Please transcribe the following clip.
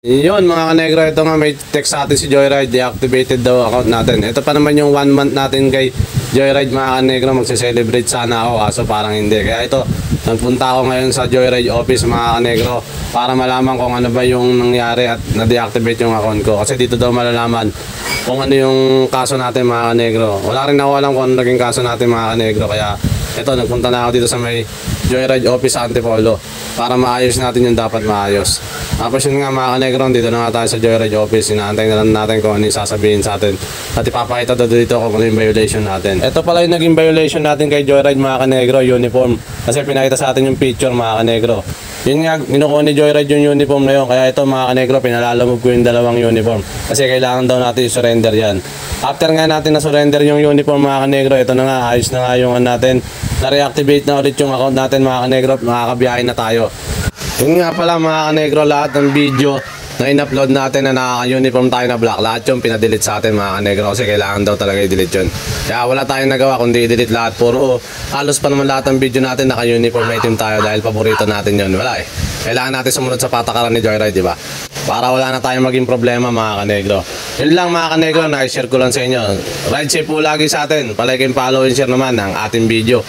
Yun mga kanegro, ito nga may text sa atin si Joyride, deactivated daw account natin. Ito pa naman yung 1 month natin kay Joyride mga kanegro, magse-celebrate sana ako kaso parang hindi. Kaya ito, nagpunta ako ngayon sa Joyride office mga kanegro para malaman kung ano ba yung nangyari at na-deactivate yung account ko. Kasi dito daw malalaman kung ano yung kaso natin mga kanegro. Wala rin ako alam kung ano naging kaso natin mga kanegro. Kaya ito, nagpunta na ako dito sa may Joyride office sa Antipolo para maayos natin yung dapat maayos. Tapos yun nga mga kanegro, dito na nga tayo sa Joyride office. Inaantay na lang natin kung ano yung sasabihin sa atin. At ipapakita dito kung ano yung violation natin. Ito pala yung naging violation natin kay Joyride mga kanegro, uniform. Kasi pinakita sa atin yung picture mga kanegro. Yun nga, ginukuha ni Joyride yung uniform na yun. Kaya ito mga kanegro, pinalalamog ko yung dalawang uniform. Kasi kailangan daw natin i-surrender yan. After nga natin na-surrender yung uniform mga kanegro, ito na nga, ayos na nga yung natin. Na-reactivate na ulit yung account natin mga kanegro, makakabiyahin na tayo. Yun nga pala mga kanegro, lahat ng video na in-upload natin na naka-uniform tayo na black, lahat yung pinadelete sa atin mga kanegro kasi kailangan daw talaga i-delete yun. Kaya wala tayong nagawa kundi i-delete lahat. Puro halos pa naman lahat ng video natin naka-uniform item tayo dahil paborito natin yun. Wala eh. Kailangan natin sumunod sa patakaran ni Joyride, diba? Para wala na tayong maging problema mga kanegro. Yun lang mga kanegro, na-share ko lang sa inyo. Ride safe po lagi sa atin. Palike and follow and share naman ang ating video.